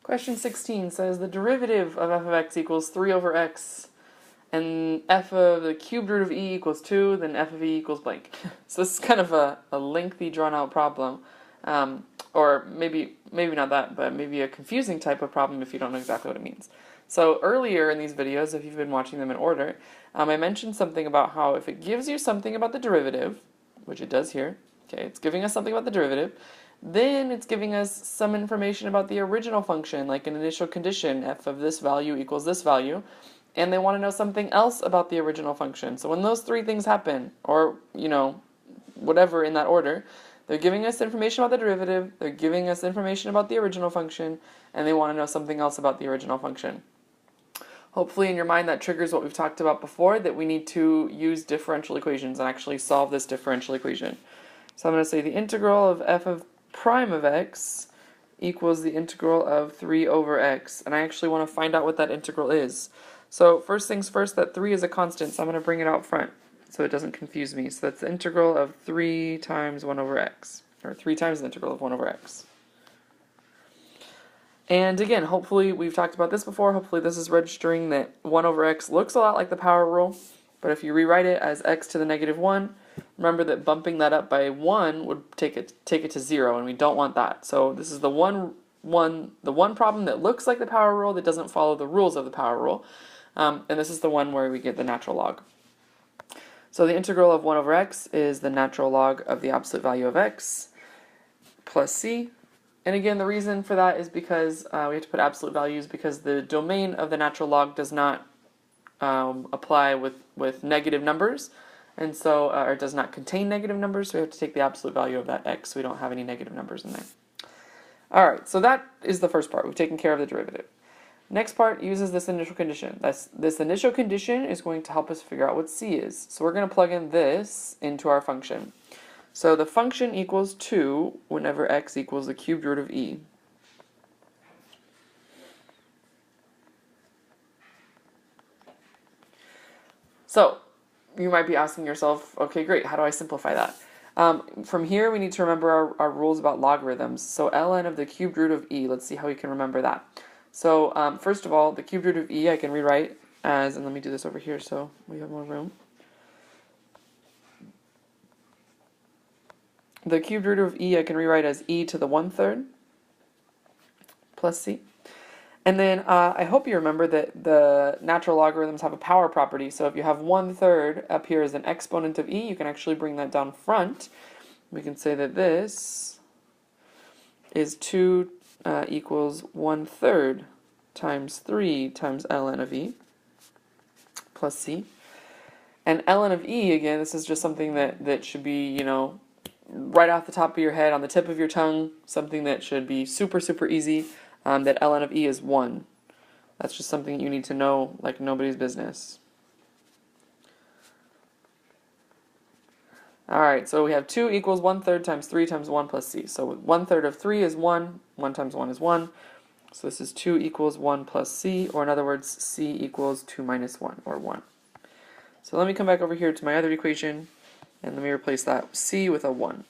Question 16 says the derivative of f of x equals 3 over x, and f of the cubed root of e equals 2, then f of e equals blank. So this is kind of a lengthy, drawn-out problem, or maybe not that, but maybe a confusing type of problem if you don't know exactly what it means. So earlier in these videos, if you've been watching them in order, I mentioned something about how if it gives you something about the derivative, which it does here, okay, it's giving us something about the derivative, then it's giving us some information about the original function, like an initial condition, f of this value equals this value, and they want to know something else about the original function. So when those three things happen, or, whatever in that order, they're giving us information about the derivative, they're giving us information about the original function, and they want to know something else about the original function. Hopefully in your mind that triggers what we've talked about before, that we need to use differential equations and actually solve this differential equation. So I'm going to say the integral of f of prime of x equals the integral of 3 over x, and I actually want to find out what that integral is. So first things first, that 3 is a constant, so I'm going to bring it out front so it doesn't confuse me. So that's the integral of 3 times 1 over x, or 3 times the integral of 1 over x. And again, hopefully we've talked about this before, hopefully this is registering that 1 over x looks a lot like the power rule, but if you rewrite it as x to the negative 1, remember that bumping that up by 1 would take it to 0, and we don't want that. So this is the one problem that looks like the power rule that doesn't follow the rules of the power rule, and this is the one where we get the natural log. So the integral of 1 over x is the natural log of the absolute value of x plus c. And again, the reason for that is because we have to put absolute values because the domain of the natural log does not apply with negative numbers, and so or does not contain negative numbers, so we have to take the absolute value of that x so we don't have any negative numbers in there. Alright, so that is the first part. We've taken care of the derivative. Next part uses this initial condition. This initial condition is going to help us figure out what c is. So we're going to plug in this into our function. So the function equals 2 whenever x equals the cubed root of e. So you might be asking yourself, okay, great, how do I simplify that? From here, we need to remember our rules about logarithms. So ln of the cubed root of e, let's see how we can remember that. So first of all, the cubed root of e I can rewrite as, and let me do this over here so we have more room. The cubed root of e I can rewrite as e to the 1/3 plus c. And then I hope you remember that the natural logarithms have a power property. So if you have 1/3 up here as an exponent of e, you can actually bring that down front. We can say that this is 2 equals 1/3 times 3 times ln of e plus c. And ln of e, again, this is just something that should be, right off the top of your head, on the tip of your tongue, something that should be super, super easy, that ln of e is 1. That's just something you need to know like nobody's business. Alright, so we have 2 equals 1/3 times 3 times 1 plus c. So 1/3 of 3 is 1, 1 times 1 is 1. So this is 2 equals 1 plus c, or in other words, c equals 2 minus 1, or 1. So let me come back over here to my other equation, and let me replace that c with a 1.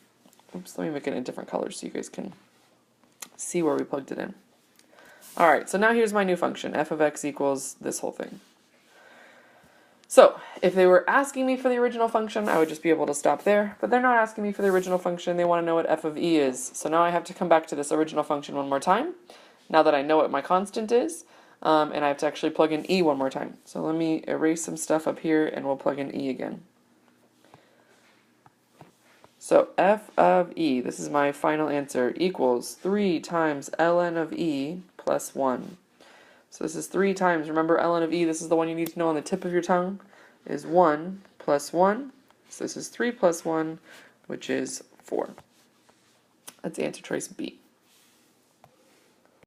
Oops, let me make it in different colors so you guys can see where we plugged it in. Alright, so now here's my new function, f of x equals this whole thing. So, if they were asking me for the original function, I would just be able to stop there, but they're not asking me for the original function, they want to know what f of e is. So now I have to come back to this original function one more time, now that I know what my constant is, and I have to actually plug in e one more time. So let me erase some stuff up here, and we'll plug in e again. So f of e, this is my final answer, equals 3 times ln of e plus 1. So this is 3 times, remember ln of e, this is the one you need to know on the tip of your tongue, is 1 plus 1. So this is 3 plus 1, which is 4. That's answer choice B.